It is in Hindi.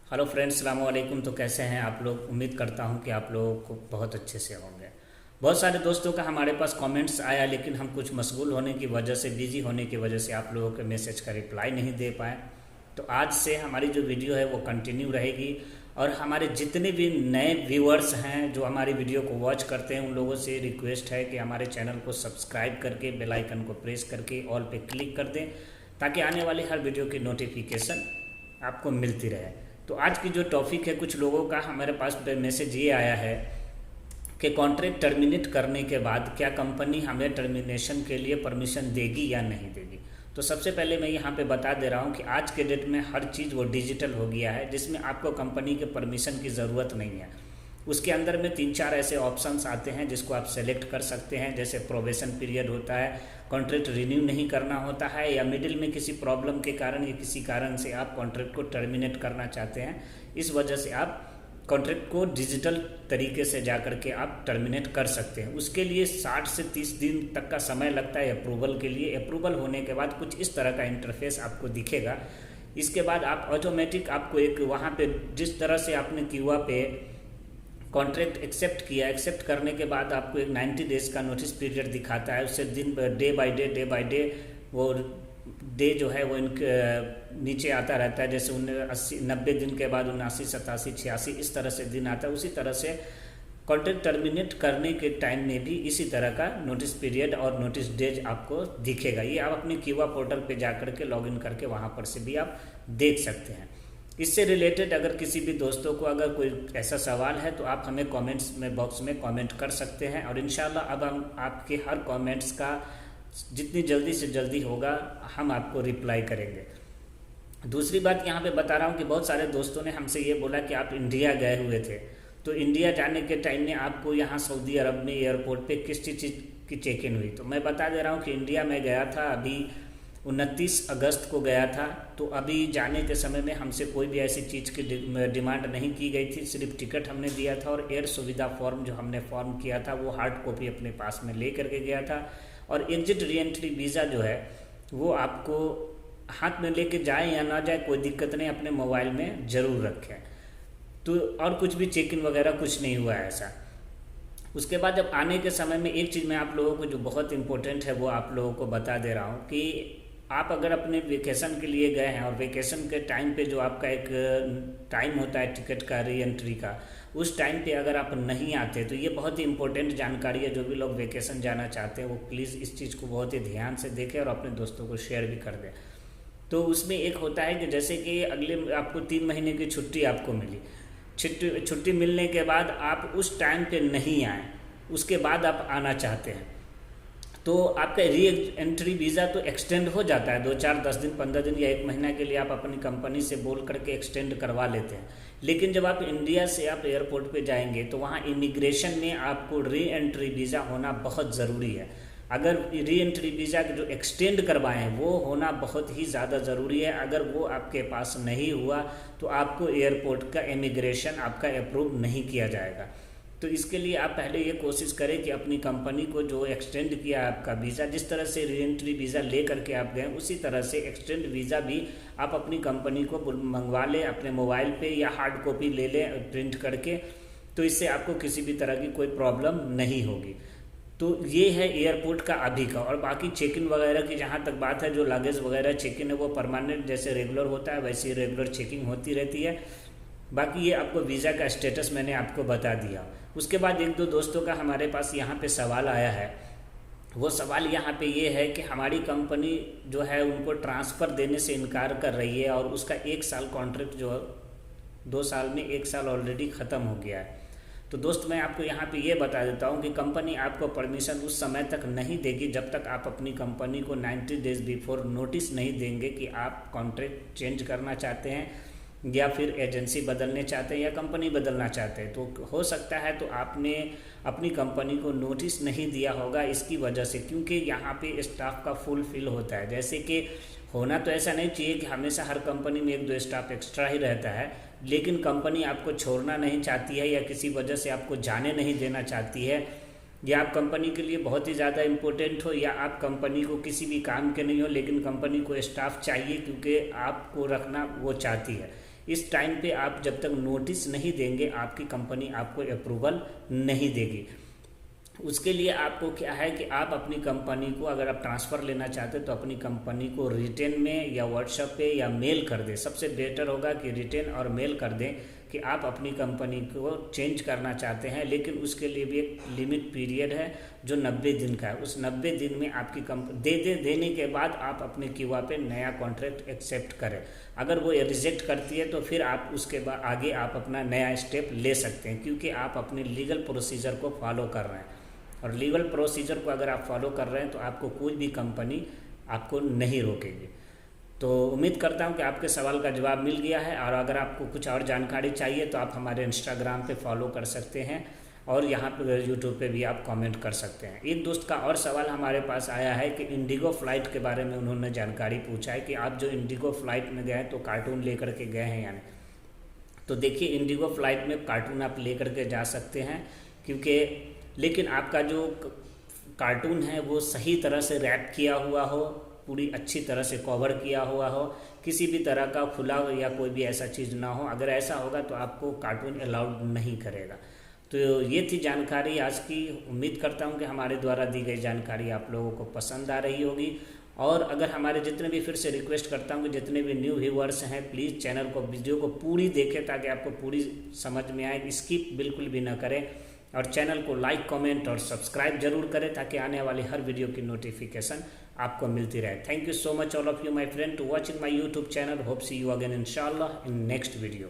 हेलो फ्रेंड्स, सलाम वालेकुम। तो कैसे हैं आप लोग? उम्मीद करता हूं कि आप लोग को बहुत अच्छे से होंगे। बहुत सारे दोस्तों का हमारे पास कमेंट्स आया, लेकिन हम कुछ मशगूल होने की वजह से, बिजी होने की वजह से आप लोगों के मैसेज का रिप्लाई नहीं दे पाए। तो आज से हमारी जो वीडियो है वो कंटिन्यू रहेगी, और हमारे जितने भी नए व्यूअर्स हैं जो हमारी वीडियो को वॉच करते हैं, उन लोगों से रिक्वेस्ट है कि हमारे चैनल को सब्सक्राइब करके बेल आइकन को प्रेस करके ऑल पे क्लिक कर दें, ताकि आने वाली हर वीडियो की नोटिफिकेशन आपको मिलती रहे। तो आज की जो टॉपिक है, कुछ लोगों का हमारे पास मैसेज ये आया है कि कॉन्ट्रैक्ट टर्मिनेट करने के बाद क्या कंपनी हमें टर्मिनेशन के लिए परमिशन देगी या नहीं देगी। तो सबसे पहले मैं यहाँ पे बता दे रहा हूँ कि आज के डेट में हर चीज़ वो डिजिटल हो गया है, जिसमें आपको कंपनी के परमिशन की ज़रूरत नहीं है। उसके अंदर में 3-4 ऐसे ऑप्शंस आते हैं जिसको आप सेलेक्ट कर सकते हैं, जैसे प्रोबेशन पीरियड होता है, कॉन्ट्रैक्ट रिन्यू नहीं करना होता है, या मिडिल में किसी प्रॉब्लम के कारण या किसी कारण से आप कॉन्ट्रैक्ट को टर्मिनेट करना चाहते हैं। इस वजह से आप कॉन्ट्रैक्ट को डिजिटल तरीके से जा कर के आप टर्मिनेट कर सकते हैं। उसके लिए 60 से 30 दिन तक का समय लगता है अप्रूवल के लिए। अप्रूवल होने के बाद कुछ इस तरह का इंटरफेस आपको दिखेगा। इसके बाद आप ऑटोमेटिक आपको एक वहाँ पे जिस तरह से आपने क्यूआ पे कॉन्ट्रैक्ट एक्सेप्ट किया, एक्सेप्ट करने के बाद आपको एक 90 डेज का नोटिस पीरियड दिखाता है। उससे दिन डे बाय डे वो डे जो है वो इनके नीचे आता रहता है। जैसे 90 दिन के बाद 79, 87, 86 इस तरह से दिन आता है। उसी तरह से कॉन्ट्रैक्ट टर्मिनेट करने के टाइम में भी इसी तरह का नोटिस पीरियड और नोटिस डेज आपको दिखेगा। ये आप अपने क्यूआ पोर्टल पे जा करके लॉगिन करके वहाँ पर से भी आप देख सकते हैं। इससे रिलेटेड अगर किसी भी दोस्तों को अगर कोई ऐसा सवाल है तो आप हमें कमेंट्स में बॉक्स में कमेंट कर सकते हैं, और इंशाल्लाह अब हम आपके हर कमेंट्स का जितनी जल्दी से जल्दी होगा हम आपको रिप्लाई करेंगे। दूसरी बात यहाँ पे बता रहा हूँ कि बहुत सारे दोस्तों ने हमसे ये बोला कि आप इंडिया गए हुए थे, तो इंडिया जाने के टाइम में आपको यहाँ सऊदी अरब में एयरपोर्ट पे किस चीज़ की चेक इन हुई। तो मैं बता दे रहा हूँ कि इंडिया में गया था, अभी 29 अगस्त को गया था। तो अभी जाने के समय में हमसे कोई भी ऐसी चीज़ की डिमांड नहीं की गई थी। सिर्फ टिकट हमने दिया था, और एयर सुविधा फॉर्म जो हमने फॉर्म किया था वो हार्ड कॉपी अपने पास में ले करके गया था। और एग्जिट री एंट्री वीज़ा जो है वो आपको हाथ में लेके जाए या ना जाए कोई दिक्कत नहीं, अपने मोबाइल में ज़रूर रखें। तो और कुछ भी चेक इन वगैरह कुछ नहीं हुआ है ऐसा। उसके बाद जब आने के समय में एक चीज़ मैं आप लोगों को जो बहुत इंपॉर्टेंट है वो आप लोगों को बता दे रहा हूँ कि आप अगर अपने वेकेशन के लिए गए हैं, और वेकेशन के टाइम पे जो आपका एक टाइम होता है टिकट का री एंट्री का, उस टाइम पे अगर आप नहीं आते, तो ये बहुत ही इंपॉर्टेंट जानकारी है। जो भी लोग वेकेशन जाना चाहते हैं वो प्लीज़ इस चीज़ को बहुत ही ध्यान से देखें और अपने दोस्तों को शेयर भी कर दें। तो उसमें एक होता है कि जैसे कि अगले आपको 3 महीने की छुट्टी आपको मिली, छुट्टी मिलने के बाद आप उस टाइम पे नहीं आए, उसके बाद आप आना चाहते हैं, तो आपका री एंट्री वीज़ा तो एक्सटेंड हो जाता है। 2-4, 10 दिन, 15 दिन या 1 महीना के लिए आप अपनी कंपनी से बोल करके एक्सटेंड करवा लेते हैं। लेकिन जब आप इंडिया से आप एयरपोर्ट पे जाएंगे तो वहाँ इमिग्रेशन में आपको री एंट्री वीज़ा होना बहुत ज़रूरी है। अगर री एंट्री वीज़ा जो एक्सटेंड करवाएं हैं वो होना बहुत ही ज़्यादा ज़रूरी है। अगर वो आपके पास नहीं हुआ तो आपको एयरपोर्ट का इमिग्रेशन आपका अप्रूव नहीं किया जाएगा। तो इसके लिए आप पहले ये कोशिश करें कि अपनी कंपनी को जो एक्सटेंड किया आपका वीज़ा, जिस तरह से री एंट्री वीज़ा ले करके आप गए उसी तरह से एक्सटेंड वीज़ा भी आप अपनी कंपनी को मंगवा लें अपने मोबाइल पे, या हार्ड कॉपी ले लें प्रिंट करके। तो इससे आपको किसी भी तरह की कोई प्रॉब्लम नहीं होगी। तो ये है एयरपोर्ट का अभी का। और बाकी चेक इन वगैरह की जहाँ तक बात है, जो लगेज वगैरह चेक इन है वो परमानेंट जैसे रेगुलर होता है वैसे ही रेगुलर चेकिंग होती रहती है। बाकी ये आपको वीज़ा का स्टेटस मैंने आपको बता दिया। उसके बाद 1-2 दोस्तों का हमारे पास यहाँ पे सवाल आया है। वो सवाल यहाँ पे ये है कि हमारी कंपनी जो है उनको ट्रांसफ़र देने से इनकार कर रही है, और उसका 1 साल कॉन्ट्रैक्ट जो 2 साल में 1 साल ऑलरेडी ख़त्म हो गया है। तो दोस्त मैं आपको यहाँ पे ये बता देता हूँ कि कंपनी आपको परमिशन उस समय तक नहीं देगी जब तक आप अपनी कंपनी को 90 डेज बिफोर नोटिस नहीं देंगे कि आप कॉन्ट्रैक्ट चेंज करना चाहते हैं, या फिर एजेंसी बदलने चाहते हैं, या कंपनी बदलना चाहते हैं। तो हो सकता है तो आपने अपनी कंपनी को नोटिस नहीं दिया होगा इसकी वजह से, क्योंकि यहाँ पे स्टाफ का फुल फिल होता है। जैसे कि होना तो ऐसा नहीं चाहिए कि हमेशा हर कंपनी में 1-2 स्टाफ एक्स्ट्रा ही रहता है, लेकिन कंपनी आपको छोड़ना नहीं चाहती है, या किसी वजह से आपको जाने नहीं देना चाहती है, या आप कंपनी के लिए बहुत ही ज़्यादा इम्पोर्टेंट हो, या आप कंपनी को किसी भी काम के नहीं हो लेकिन कंपनी को स्टाफ चाहिए क्योंकि आपको रखना वो चाहती है। इस टाइम पे आप जब तक नोटिस नहीं देंगे आपकी कंपनी आपको अप्रूवल नहीं देगी। उसके लिए आपको क्या है कि आप अपनी कंपनी को अगर आप ट्रांसफ़र लेना चाहते हैं तो अपनी कंपनी को रिटेन में या व्हाट्सएप पे या मेल कर दें। सबसे बेटर होगा कि रिटेन और मेल कर दें कि आप अपनी कंपनी को चेंज करना चाहते हैं, लेकिन उसके लिए भी एक लिमिट पीरियड है जो 90 दिन का है। उस 90 दिन में आपकी देने के बाद आप अपने क्यूआ पे नया कॉन्ट्रैक्ट एक्सेप्ट करें। अगर वो रिजेक्ट करती है तो फिर आप उसके बाद आगे आप अपना नया स्टेप ले सकते हैं, क्योंकि आप अपने लीगल प्रोसीजर को फॉलो कर रहे हैं। और लीगल प्रोसीजर को अगर आप फॉलो कर रहे हैं तो आपको कोई भी कंपनी आपको नहीं रोकेगी। तो उम्मीद करता हूं कि आपके सवाल का जवाब मिल गया है, और अगर आपको कुछ और जानकारी चाहिए तो आप हमारे इंस्टाग्राम पे फॉलो कर सकते हैं और यहाँ पे यूट्यूब पे भी आप कमेंट कर सकते हैं। एक दोस्त का और सवाल हमारे पास आया है कि इंडिगो फ़्लाइट के बारे में उन्होंने जानकारी पूछा है कि आप जो इंडिगो फ़्लाइट में गए तो कार्टून लेकर के गए हैं यानी। तो देखिए, इंडिगो फ़्लाइट में कार्टून आप लेकर के जा सकते हैं, क्योंकि लेकिन आपका जो कार्टून है वो सही तरह से रैप किया हुआ हो, पूरी अच्छी तरह से कवर किया हुआ हो, किसी भी तरह का खुला हो या कोई भी ऐसा चीज़ ना हो। अगर ऐसा होगा तो आपको कार्टून अलाउड नहीं करेगा। तो ये थी जानकारी आज की। उम्मीद करता हूँ कि हमारे द्वारा दी गई जानकारी आप लोगों को पसंद आ रही होगी। और अगर हमारे जितने भी, फिर से रिक्वेस्ट करता हूँ कि जितने भी न्यू व्यूअर्स हैं प्लीज़ चैनल को, वीडियो को पूरी देखें ताकि आपको पूरी समझ में आए, स्किप बिल्कुल भी ना करें। और चैनल को लाइक, कमेंट और सब्सक्राइब जरूर करें ताकि आने वाली हर वीडियो की नोटिफिकेशन आपको मिलती रहे। Thank you so much all of you my friend to watching my YouTube channel. Hope see you again इंशाल्लाह इन नेक्स्ट वीडियो।